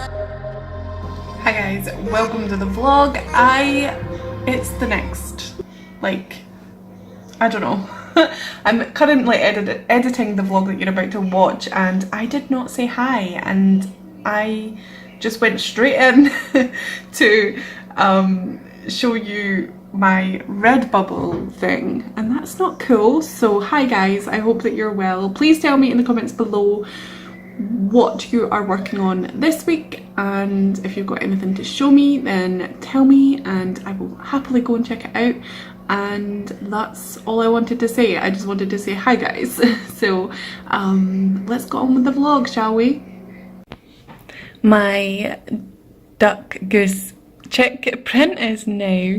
Hi guys, welcome to the vlog. It's the next, like, I don't know. I'm currently editing the vlog that you're about to watch, and I did not say hi, and I just went straight in to show you my Redbubble thing, and that's not cool. So hi guys, I hope that you're well. Please tell me in the comments below what you are working on this week, and if you've got anything to show me then tell me and I will happily go and check it out. And that's all I wanted to say. I just wanted to say hi guys. So let's get on with the vlog, shall we? My duck goose chick print is now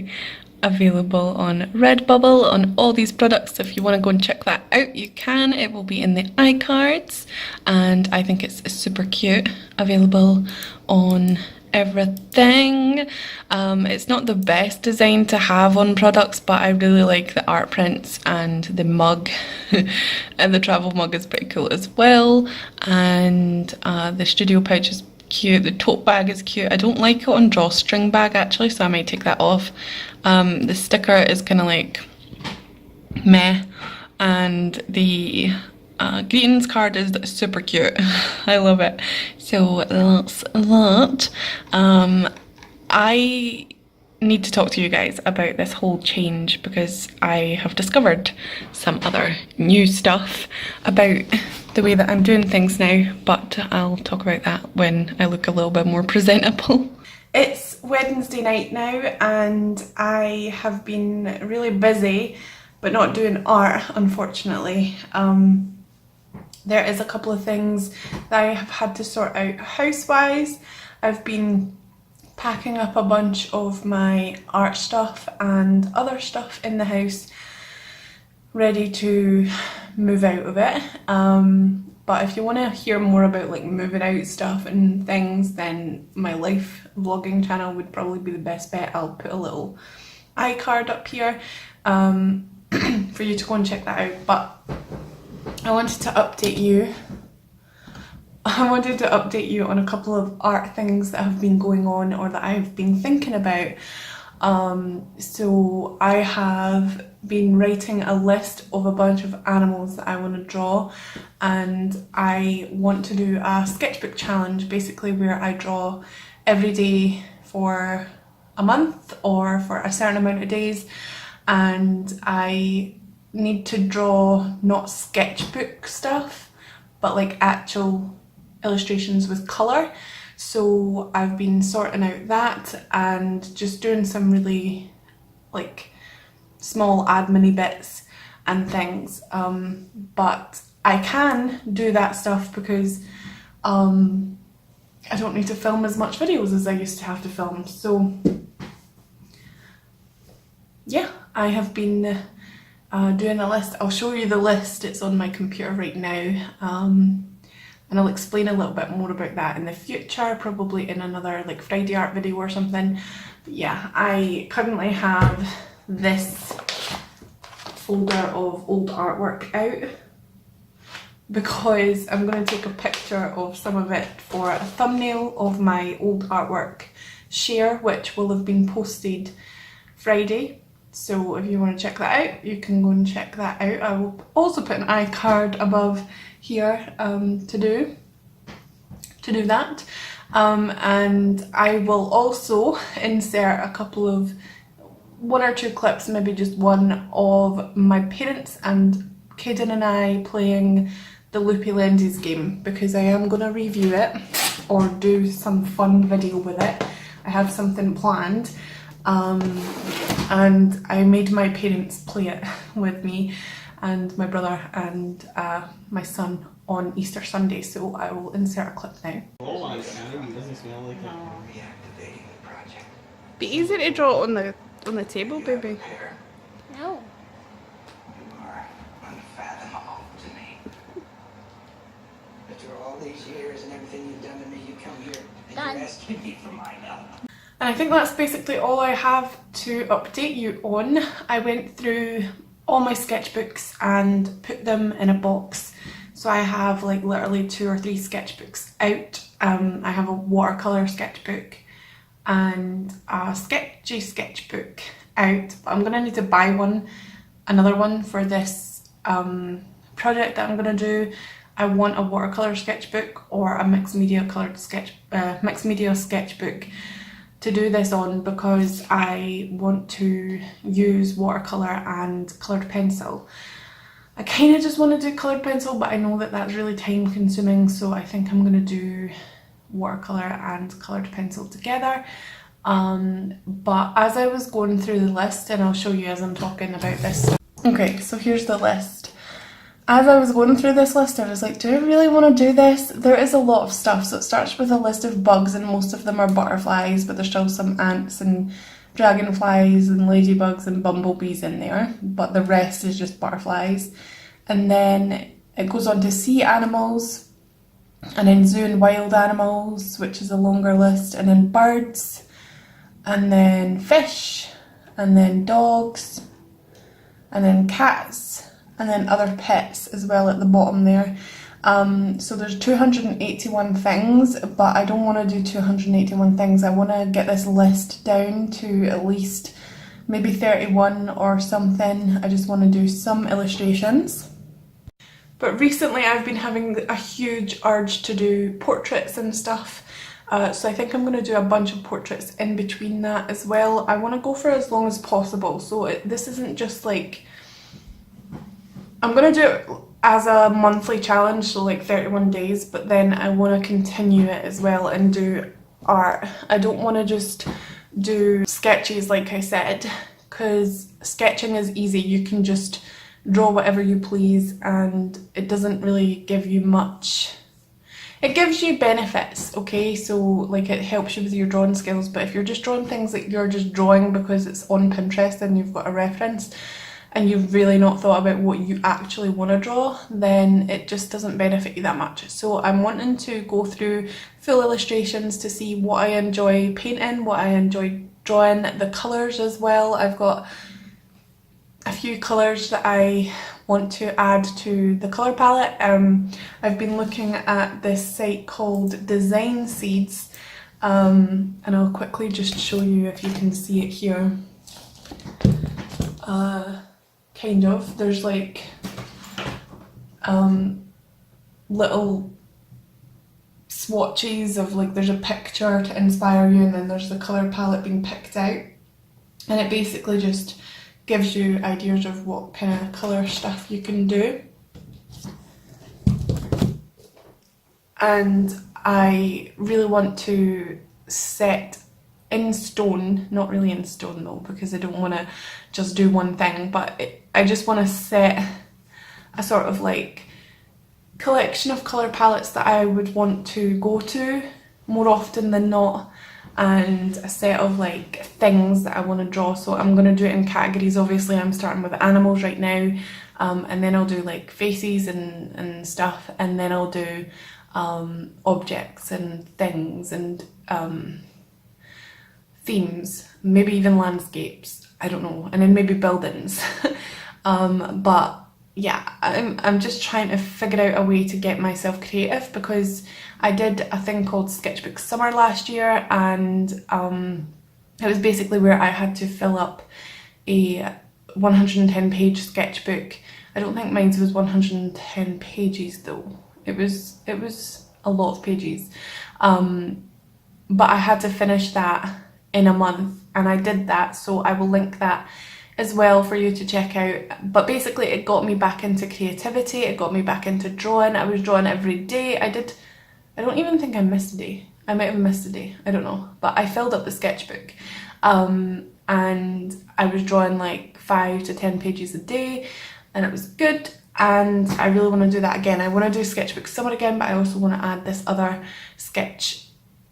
available on Redbubble on all these products. So if you want to go and check that out, you can. It will be in the iCards, and I think it's super cute. Available on everything. It's not the best design to have on products, but I really like the art prints, and the mug and the travel mug is pretty cool as well, and the studio pouch is cute. The tote bag is cute. I don't like it on drawstring bag actually, so I might take that off. The sticker is kind of like meh, and the greetings card is super cute. I love it. So that's that. I need to talk to you guys about this whole change because I have discovered some other new stuff about the way that I'm doing things now, but I'll talk about that when I look a little bit more presentable. It's Wednesday night now, and I have been really busy but not doing art, unfortunately. There is a couple of things that I have had to sort out house-wise. I've been packing up a bunch of my art stuff and other stuff in the house, ready to move out of it. But if you want to hear more about like moving out stuff and things, then my life vlogging channel would probably be the best bet. I'll put a little iCard up here for you to go and check that out. But I wanted to update you. On a couple of art things that have been going on or that I've been thinking about. So I have been writing a list of a bunch of animals that I want to draw, and I want to do a sketchbook challenge, basically where I draw every day for a month or for a certain amount of days, and I need to draw not sketchbook stuff but like actual illustrations with colour. So I've been sorting out that and just doing some really like small admin-y bits and things, but I can do that stuff because I don't need to film as much videos as I used to have to film. So yeah, I have been doing a list. I'll show you the list. It's on my computer right now, and I'll explain a little bit more about that in the future, probably in another like Friday art video or something. But yeah, I currently have this folder of old artwork out because I'm going to take a picture of some of it for a thumbnail of my old artwork share, which will have been posted Friday. So if you want to check that out, you can go and check that out. I will also put an iCard above here to do that, and I will also insert a couple of one or two clips, maybe just one, of my parents and Kaden and I playing the Loopy Lenses game, because I am going to review it or do some fun video with it. I have something planned, and I made my parents play it with me and my brother and my son on Easter Sunday, so I will insert a clip now. Be easy to draw on the table, baby. No. You are unfathomable to me. After all these years and everything you've done to me, you come here and you're asking me for my help. And I think that's basically all I have to update you on. I went through all my sketchbooks and put them in a box. So I have like literally 2 or 3 sketchbooks out I have a watercolour sketchbook and a sketchy sketchbook out, but I'm gonna need to buy another one for this project that I'm gonna do. I want a watercolour sketchbook or a mixed media sketchbook to do this on, because I want to use watercolour and coloured pencil. I kind of just want to do coloured pencil, but I know that that's really time consuming, so I think I'm going to do watercolour and coloured pencil together. But as I was going through the list, and I'll show you as I'm talking about this. Okay, so here's the list. As I was going through this list, I was like, do I really want to do this? There is a lot of stuff. So it starts with a list of bugs, and most of them are butterflies, but there's still some ants and dragonflies and ladybugs and bumblebees in there, but the rest is just butterflies. And then it goes on to sea animals, and then zoo and wild animals, which is a longer list, and then birds, and then fish, and then dogs, and then cats, and then other pets as well at the bottom there. So there's 281 things, but I don't want to do 281 things. I want to get this list down to at least maybe 31 or something. I just want to do some illustrations. But recently I've been having a huge urge to do portraits and stuff. So I think I'm going to do a bunch of portraits in between that as well. I want to go for as long as possible. So this isn't just like, I'm going to do it as a monthly challenge, so like 31 days, but then I want to continue it as well and do art. I don't want to just do sketches like I said, because sketching is easy. You can just draw whatever you please and it doesn't really give you much. It gives you benefits, okay, so like it helps you with your drawing skills, but if you're just drawing things that you're just drawing because it's on Pinterest and you've got a reference, and you've really not thought about what you actually want to draw, then it just doesn't benefit you that much. So I'm wanting to go through full illustrations to see what I enjoy painting, what I enjoy drawing, the colours as well. I've got a few colours that I want to add to the colour palette. I've been looking at this site called Design Seeds, and I'll quickly just show you if you can see it here. Kind of. There's like little swatches of like, there's a picture to inspire you and then there's the colour palette being picked out, and it basically just gives you ideas of what kind of colour stuff you can do. And I really want to set in stone, not really in stone though, because I don't want to just do one thing, but I just want to set a sort of like collection of colour palettes that I would want to go to more often than not, and a set of like things that I want to draw. So I'm going to do it in categories. Obviously I'm starting with animals right now, and then I'll do like faces and stuff, and then I'll do objects and things and themes, maybe even landscapes, I don't know, and then maybe buildings. But yeah, I'm just trying to figure out a way to get myself creative, because I did a thing called Sketchbook Summer last year, and it was basically where I had to fill up a 110 page sketchbook. I don't think mine was 110 pages though. It was a lot of pages, but I had to finish that in a month, and I did that, so I will link that as well for you to check out. But basically it got me back into creativity, it got me back into drawing. I was drawing every day. I don't even think I missed a day. I might have missed a day, I don't know, but I filled up the sketchbook, and I was drawing like 5 to 10 pages a day, and it was good. And I really want to do that again. I want to do Sketchbook Summer again, but I also want to add this other sketch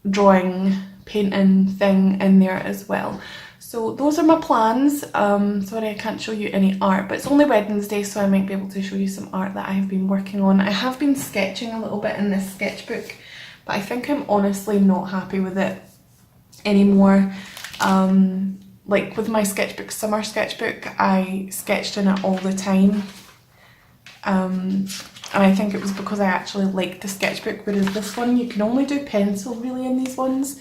drawing painting thing in there as well. So those are my plans. Sorry I can't show you any art, but it's only Wednesday, so I might be able to show you some art that I have been working on. I have been sketching a little bit in this sketchbook, but I think I'm honestly not happy with it anymore. Like with my Sketchbook Summer sketchbook, I sketched in it all the time. And and I think it was because I actually liked the sketchbook, whereas this one you can only do pencil really in these ones.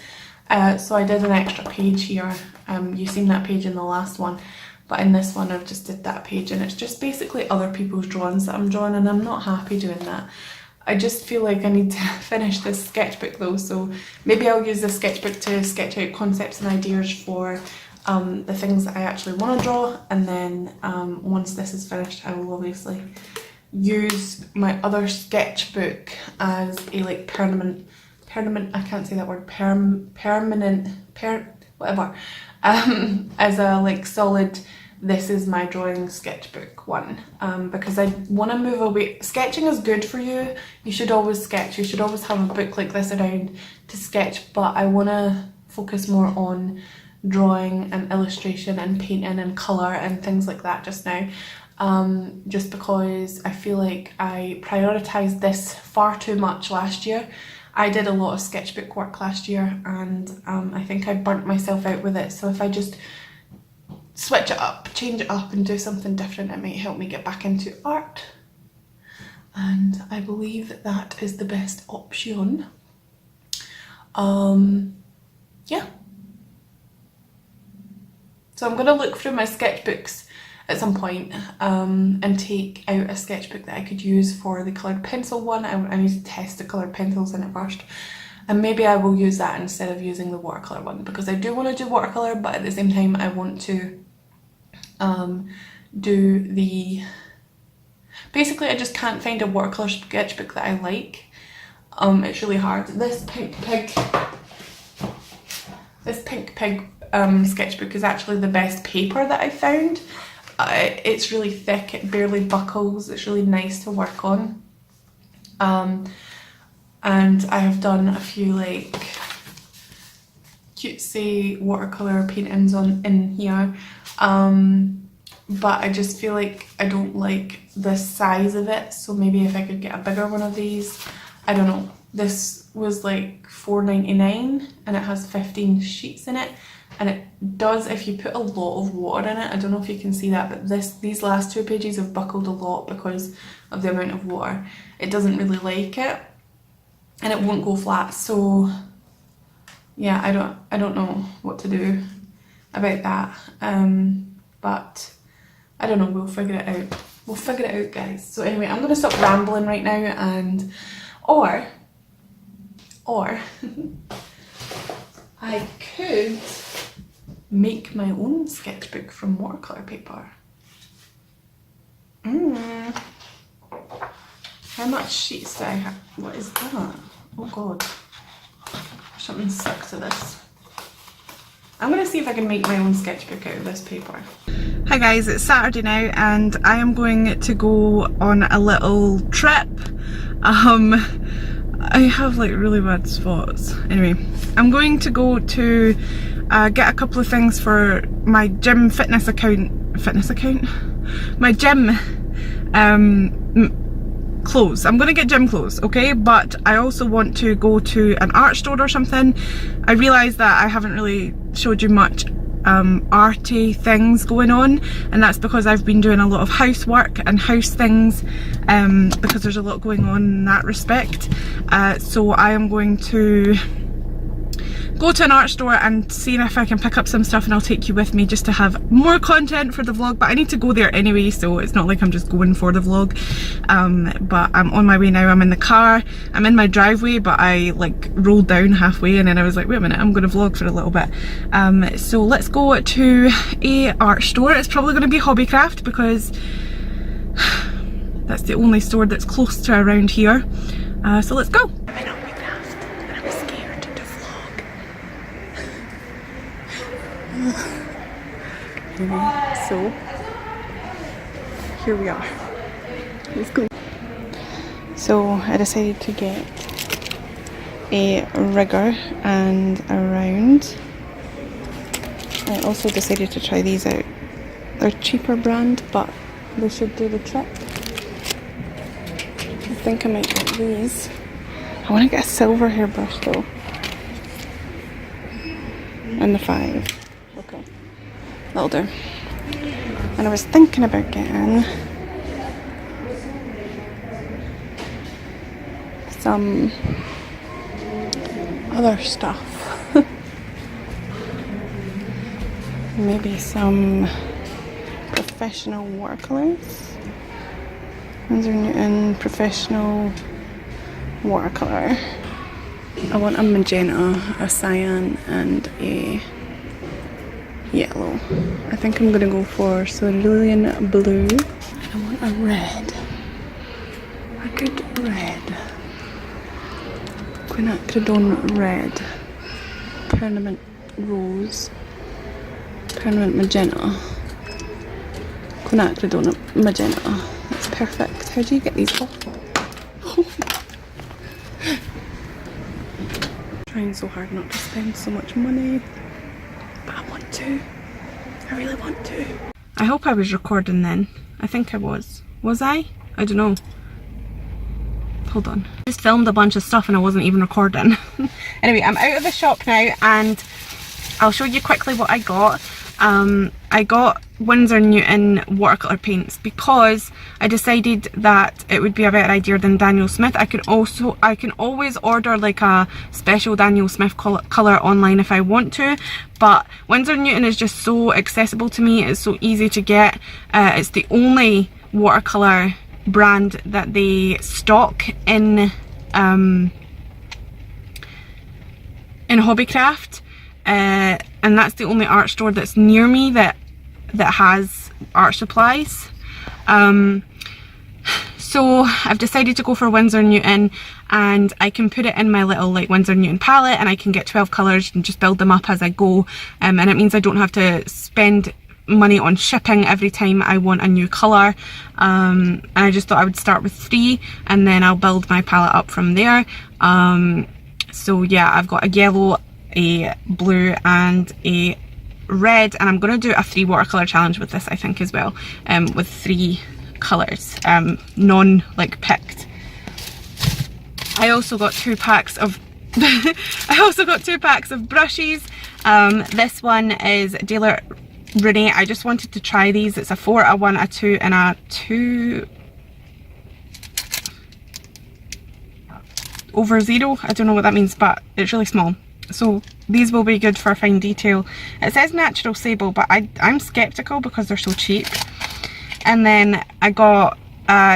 So I did an extra page here. You've seen that page in the last one, but in this one I've just did that page, and it's just basically other people's drawings that I'm drawing, and I'm not happy doing that. I just feel like I need to finish this sketchbook though, so maybe I'll use this sketchbook to sketch out concepts and ideas for the things that I actually want to draw, and then once this is finished I will obviously use my other sketchbook as a like permanent, I can't say that word, whatever, as a like solid, this is my drawing sketchbook one, because I want to move away. Sketching is good for you, you should always sketch, you should always have a book like this around to sketch, but I want to focus more on drawing and illustration and painting and colour and things like that just now, just because I feel like I prioritised this far too much last year. I did a lot of sketchbook work last year, and I think I burnt myself out with it, so if I just switch it up, change it up and do something different, it might help me get back into art, and I believe that that is the best option. Yeah. So I'm going to look through my sketchbooks at some point and take out a sketchbook that I could use for the coloured pencil one. I need to test the coloured pencils in it first, and maybe I will use that instead of using the watercolour one, because I do want to do watercolour, but at the same time I want to do the... Basically I just can't find a watercolour sketchbook that I like. It's really hard. This pink pig sketchbook is actually the best paper that I found. It's really thick, it barely buckles, it's really nice to work on. And I have done a few like cutesy watercolour paintings in here, but I just feel like I don't like the size of it, so maybe if I could get a bigger one of these. I don't know. This was like $4.99 and it has 15 sheets in it, and it does, if you put a lot of water in it, I don't know if you can see that, but these last two pages have buckled a lot because of the amount of water. It doesn't really like it, and it won't go flat, so yeah, I don't know what to do about that, but I don't know, we'll figure it out. We'll figure it out, guys. So anyway, I'm gonna stop rambling right now, and or I could make my own sketchbook from watercolour paper. How much sheets do I have? What is that? Oh god, something stuck to this. I'm gonna see if I can make my own sketchbook out of this paper. Hi guys, it's Saturday now and I am going to go on a little trip. I have like really bad spots. Anyway, I'm going to go to get a couple of things for my gym fitness account, my gym clothes. I'm going to get gym clothes, okay, but I also want to go to an art store or something. I realised that I haven't really showed you much arty things going on, and that's because I've been doing a lot of housework and house things, because there's a lot going on in that respect. So I am going to go to an art store and see if I can pick up some stuff, and I'll take you with me just to have more content for the vlog, but I need to go there anyway, so it's not like I'm just going for the vlog. But I'm on my way now. I'm in the car, I'm in my driveway, but I like rolled down halfway and then I was like, wait a minute, I'm going to vlog for a little bit. So let's go to a art store. It's probably going to be Hobbycraft because that's the only store that's close to around here. So let's go. So here we are. Let's go. So I decided to get a rigger and a round. I also decided to try these out. They're cheaper brand, but they should do the trick. I think I might get these. I want to get a silver hairbrush though. And the 5. Okay. That'll do. And I was thinking about getting some other stuff. Maybe some professional watercolours. Winsor Newton Professional Watercolour. I want a magenta, a cyan and a yellow. I think I'm gonna go for cerulean blue. I want a red. A good red. Quinacridone red. Permanent rose. Permanent magenta. Quinacridone magenta. That's perfect. How do you get these off? Trying so hard not to spend so much money. But I want to. I really want to. I hope I was recording then. I think I was. Was I? I don't know. Hold on. I just filmed a bunch of stuff and I wasn't even recording. Anyway, I'm out of the shop now and I'll show you quickly what I got. I got Winsor Newton watercolour paints because I decided that it would be a better idea than Daniel Smith. I can always order like a special Daniel Smith colour online if I want to, but Winsor Newton is just so accessible to me. It's so easy to get. It's the only watercolour brand that they stock in Hobbycraft. And that's the only art store that's near me that has art supplies. So I've decided to go for Winsor Newton, and I can put it in my little like Winsor Newton palette and I can get 12 colours and just build them up as I go, and it means I don't have to spend money on shipping every time I want a new colour. And I just thought I would start with 3 and then I'll build my palette up from there. So yeah, I've got a yellow, a blue and a red, and I'm going to do a 3 watercolour challenge with this I think as well, with 3 colours, non like picked. I also got 2 packs of brushes. This one is Daler Rooney. I just wanted to try these. It's a 4, a 1, a 2 and a 2/0. I don't know what that means, but it's really small. So these will be good for fine detail. It says natural sable, but I'm skeptical because they're so cheap. And then I got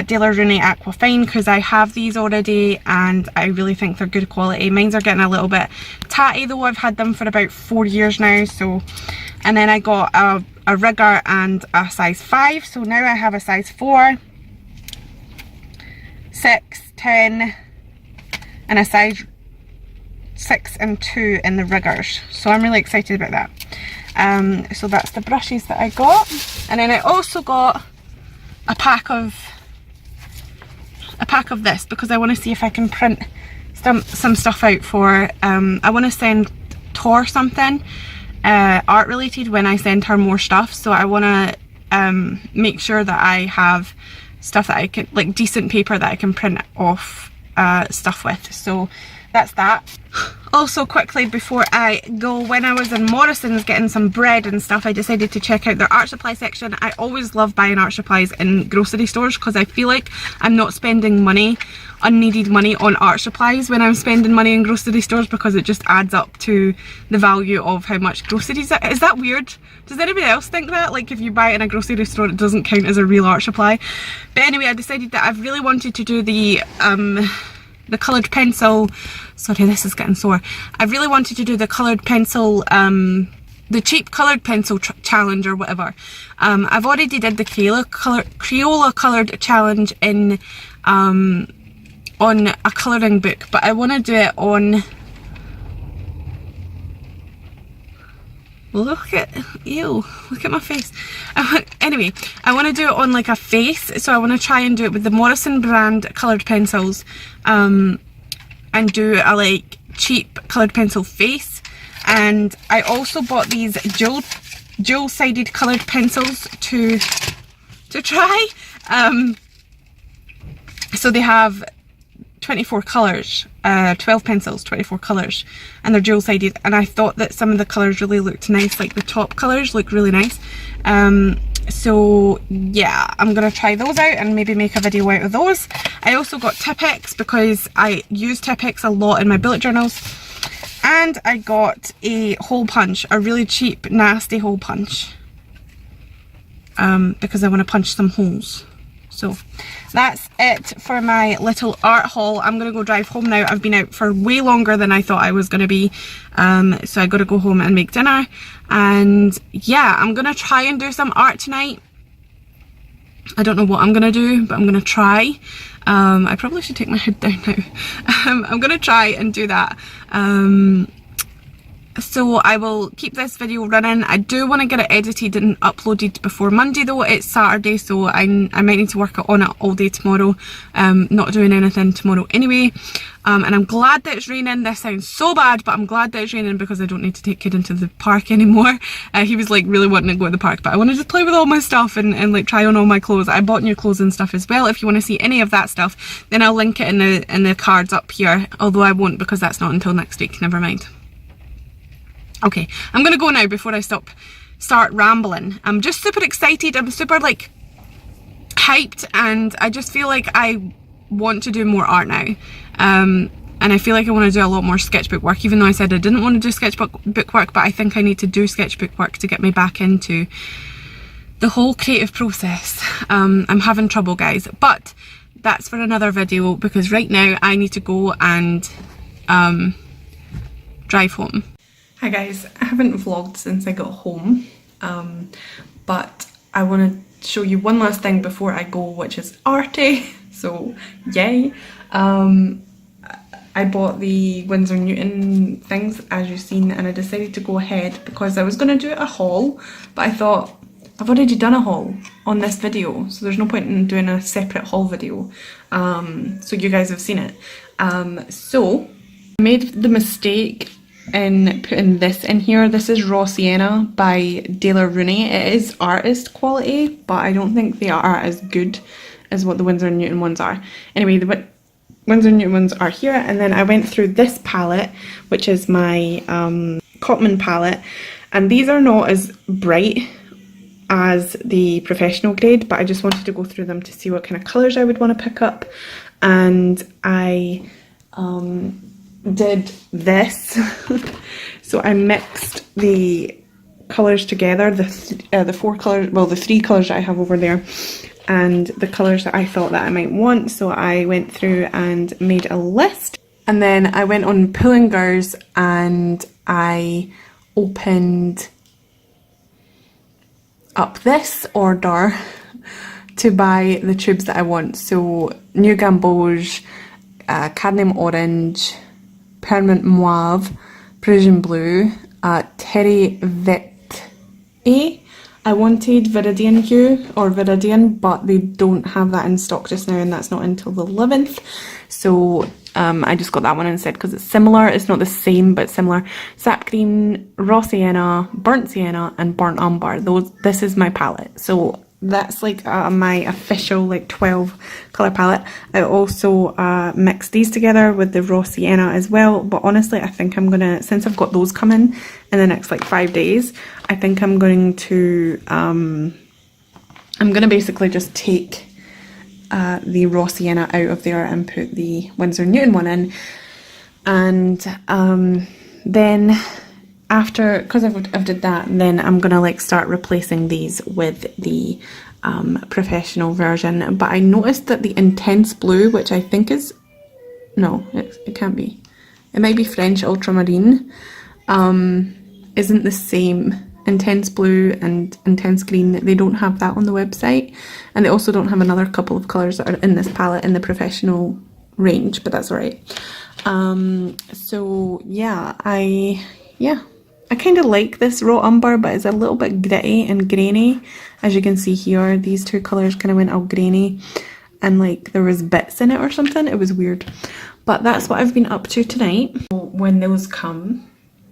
Daler Rooney Aquafine because I have these already and I really think they're good quality. Mine's are getting a little bit tatty though. I've had them for about 4 years now. So, and then I got a rigger and a size 5. So now I have a size 4, 6, 10 and a size 6 and 2 in the riggers, so I'm really excited about that. So that's the brushes that I got, and then I also got a pack of this because I want to see if I can print some stuff out for I want to send Tor something art related when I send her more stuff, so I want to make sure that I have stuff that I can, like decent paper that I can print off stuff with. So that's that. Also quickly before I go, when I was in Morrison's getting some bread and stuff, I decided to check out their art supply section. I always love buying art supplies in grocery stores because I feel like I'm not spending unneeded money on art supplies when I'm spending money in grocery stores, because it just adds up to the value of how much groceries are. Is that weird? Does anybody else think that? Like if you buy it in a grocery store it doesn't count as a real art supply? But anyway, I decided that I've really wanted to do the coloured pencil, sorry this is getting sore, I really wanted to do the coloured pencil, the cheap coloured pencil challenge or whatever. I've already did the Crayola coloured challenge in on a colouring book, but I want to do it on, look at my face. Anyway, I want to do it on like a face, so I want to try and do it with the Morrison brand coloured pencils, and do a like cheap coloured pencil face. And I also bought these dual-sided coloured pencils to try. So they have 24 colours, 12 pencils, 24 colours, and they're dual-sided, and I thought that some of the colours really looked nice, like the top colours look really nice. So yeah, I'm gonna try those out and maybe make a video out of those. I also got Tipp-Ex because I use Tipp-Ex a lot in my bullet journals. And I got a hole punch, a really cheap, nasty hole punch. Because I want to punch some holes. So that's it for my little art haul. I'm going to go drive home now. I've been out for way longer than I thought I was going to be. So I got to go home and make dinner. And yeah, I'm going to try and do some art tonight. I don't know what I'm going to do, but I'm going to try. I probably should take my hood down now. I'm going to try and do that. So I will keep this video running. I do want to get it edited and uploaded before Monday though. It's Saturday, so I might need to work on it all day tomorrow. Not doing anything tomorrow anyway. And I'm glad that it's raining. This sounds so bad, but I'm glad that it's raining because I don't need to take Kid into the park anymore. He was like really wanting to go to the park, but I want to just play with all my stuff and like try on all my clothes. I bought new clothes and stuff as well. If you want to see any of that stuff, then I'll link it in the cards up here. Although I won't because that's not until next week. Never mind. Okay, I'm gonna go now before I start rambling. I'm just super excited. I'm super like hyped, and I just feel like I want to do more art now. And I feel like I want to do a lot more sketchbook work, even though I said I didn't want to do sketchbook work, but I think I need to do sketchbook work to get me back into the whole creative process. I'm having trouble, guys, but that's for another video because right now I need to go and drive home. Hi guys, I haven't vlogged since I got home, but I want to show you one last thing before I go, which is arty, so yay. I bought the Winsor Newton things as you've seen, and I decided to go ahead because I was going to do a haul, but I thought I've already done a haul on this video, so there's no point in doing a separate haul video, so you guys have seen it. So I made the mistake in putting this in here. This is Raw Sienna by De La Rooney. It is artist quality, but I don't think they are as good as what the Winsor Newton ones are. Anyway, the Winsor Newton ones are here, and then I went through this palette, which is my Cottman palette, and these are not as bright as the professional grade, but I just wanted to go through them to see what kind of colours I would want to pick up. And I did this. So I mixed the colours together, the four colours, well the three colours that I have over there, and the colours that I thought that I might want. So I went through and made a list, and then I went on Pull&Bear's and I opened up this order to buy the tubes that I want. So New Gamboge, Cadmium Orange, Permanent Mauve, Prussian Blue, Terry Vit A. I wanted Viridian Hue or Viridian, but they don't have that in stock just now, and that's not until the 11th. So I just got that one instead because it's similar. It's not the same, but similar. Sap Green, Raw Sienna, Burnt Sienna, and Burnt Umber. This is my palette. So that's like my official like 12 colour palette. I also mixed these together with the Raw Sienna as well, but honestly I think I'm gonna, since I've got those coming in the next like 5 days, I think I'm going to I'm gonna basically just take the Raw Sienna out of there and put the Winsor Newton one in, and then after, because I've did that, then I'm gonna like start replacing these with the professional version. But I noticed that the Intense Blue, which I think is, no, it can't be, it might be French Ultramarine, isn't the same. Intense Blue and Intense Green, they don't have that on the website, and they also don't have another couple of colours that are in this palette in the professional range, but that's alright. So yeah, I kind of like this Raw Umber, but it's a little bit gritty and grainy. As you can see here, these two colours kind of went all grainy, and like there was bits in it or something. It was weird, but that's what I've been up to tonight. When those come,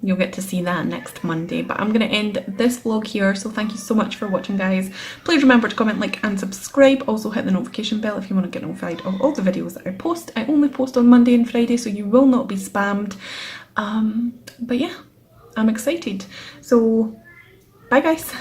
you'll get to see that next Monday. But I'm going to end this vlog here, so thank you so much for watching, guys. Please remember to comment, like and subscribe. Also hit the notification bell if you want to get notified of all the videos that I post. I only post on Monday and Friday, so you will not be spammed. But yeah, I'm excited. So bye guys.